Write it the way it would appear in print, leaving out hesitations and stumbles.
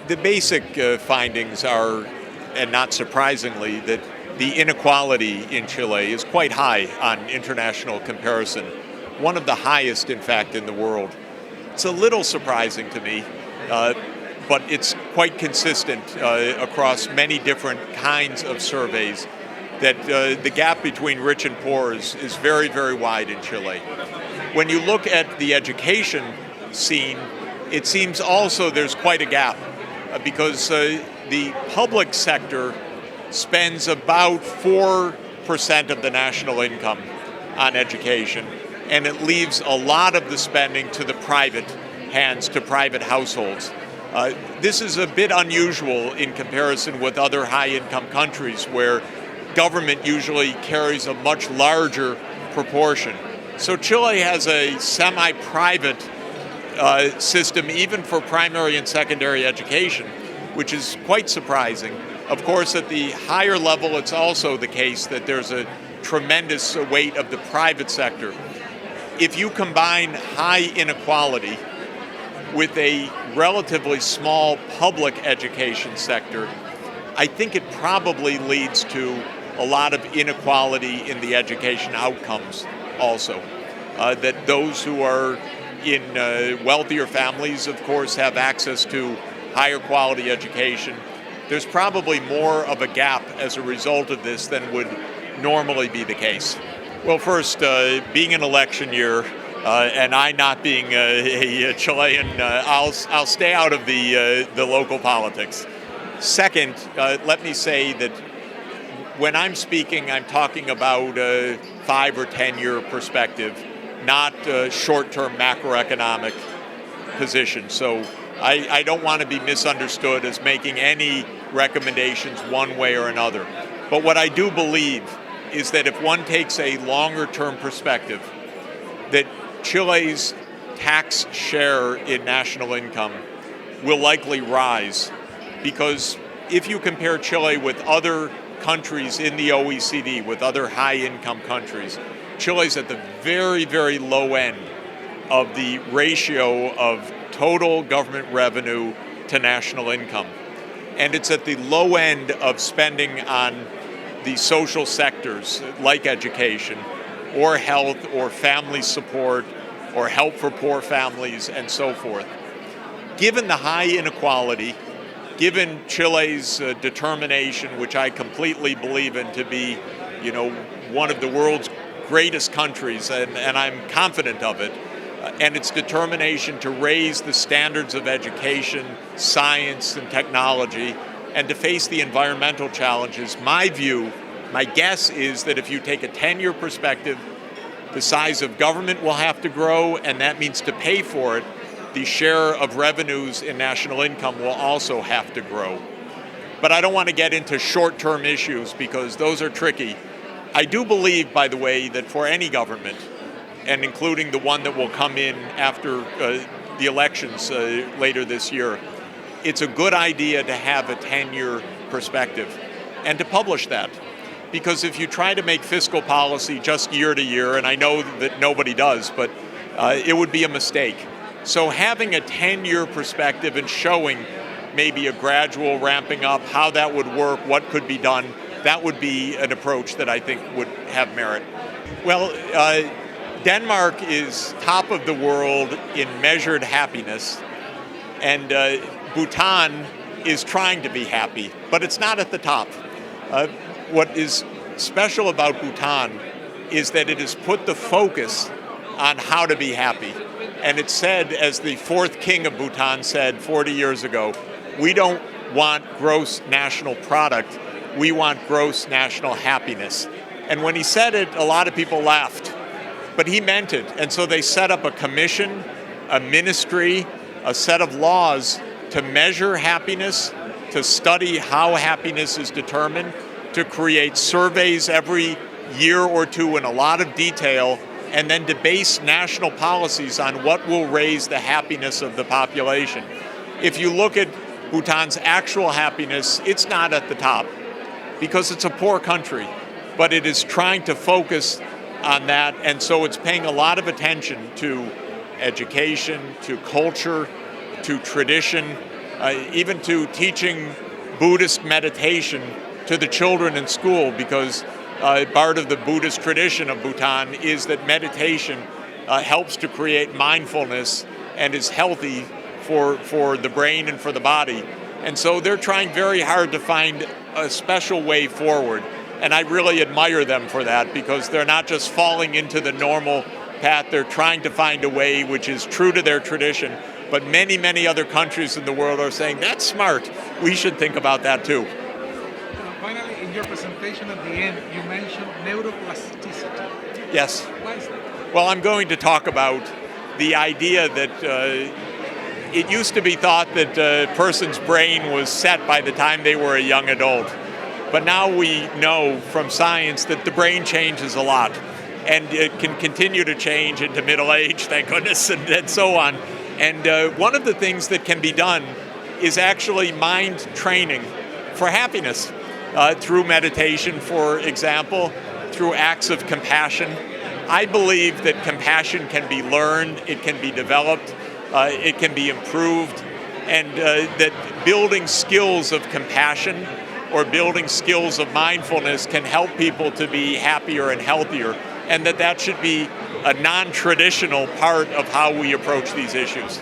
The basic findings are, and not surprisingly, that the inequality in Chile is quite high on international comparison. One of the highest, in fact, in the world. It's a little surprising to me, but it's quite consistent across many different kinds of surveys that the gap between rich and poor is very, very wide in Chile. When you look at the education scene, it seems also there's quite a gap because the public sector spends about 4% of the national income on education, and it leaves a lot of the spending to the private hands, to private households. This is a bit unusual in comparison with other high-income countries where government usually carries a much larger proportion. So Chile has a semi-private system even for primary and secondary education, which is quite surprising. Of course, at the higher level, it's also the case that there's a tremendous weight of the private sector. If you combine high inequality with a relatively small public education sector, I think it probably leads to a lot of inequality in the education outcomes also. That those who are in wealthier families, of course, have access to higher quality education. There's probably more of a gap as a result of this than would normally be the case. Well, first, being an election year, and I not being a Chilean, I'll stay out of the local politics. Second, let me say that when I'm speaking, I'm talking about a 5 or 10 year perspective, not short-term macroeconomic position. So I don't want to be misunderstood as making any recommendations one way or another. But what I do believe is that if one takes a longer-term perspective, that Chile's tax share in national income will likely rise, because if you compare Chile with other countries in the OECD, with other high-income countries, Chile's at the very, very low end of the ratio of total government revenue to national income. And it's at the low end of spending on the social sectors like education or health or family support or help for poor families and so forth. Given the high inequality, given Chile's determination, which I completely believe in to be, one of the world's greatest countries, and I'm confident of it, and its determination to raise the standards of education, science, and technology, and to face the environmental challenges, my guess is that if you take a 10-year perspective, the size of government will have to grow, and that means to pay for it, the share of revenues in national income will also have to grow. But I don't want to get into short-term issues because those are tricky. I do believe, by the way, that for any government, and including the one that will come in after the elections later this year, it's a good idea to have a 10-year perspective and to publish that. Because if you try to make fiscal policy just year to year, and I know that nobody does, but it would be a mistake. So having a 10-year perspective and showing maybe a gradual ramping up, how that would work, what could be done, that would be an approach that I think would have merit. Well, Denmark is top of the world in measured happiness, and Bhutan is trying to be happy, but it's not at the top. What is special about Bhutan is that it has put the focus on how to be happy. And it said, as the fourth king of Bhutan said 40 years ago, we don't want gross national product, we want gross national happiness. And when he said it, a lot of people laughed, but he meant it. And so they set up a commission, a ministry, a set of laws to measure happiness, to study how happiness is determined, to create surveys every year or two in a lot of detail, and then to base national policies on what will raise the happiness of the population. If you look at Bhutan's actual happiness, it's not at the top because it's a poor country, but it is trying to focus on that, and so it's paying a lot of attention to education, to culture, to tradition, even to teaching Buddhist meditation to the children in school, because part of the Buddhist tradition of Bhutan is that meditation helps to create mindfulness and is healthy for the brain and for the body. And so they're trying very hard to find a special way forward. And I really admire them for that, because they're not just falling into the normal path, they're trying to find a way which is true to their tradition. But many, many other countries in the world are saying, that's smart, we should think about that too. Finally, in your presentation at the end, you mentioned neuroplasticity. Yes. Why is that? Well, I'm going to talk about the idea that it used to be thought that a person's brain was set by the time they were a young adult. But now we know from science that the brain changes a lot. And it can continue to change into middle age, thank goodness, and so on. And one of the things that can be done is actually mind training for happiness through meditation, for example, through acts of compassion. I believe that compassion can be learned, it can be developed, it can be improved, and that building skills of compassion or building skills of mindfulness can help people to be happier and healthier, and that should be a non-traditional part of how we approach these issues.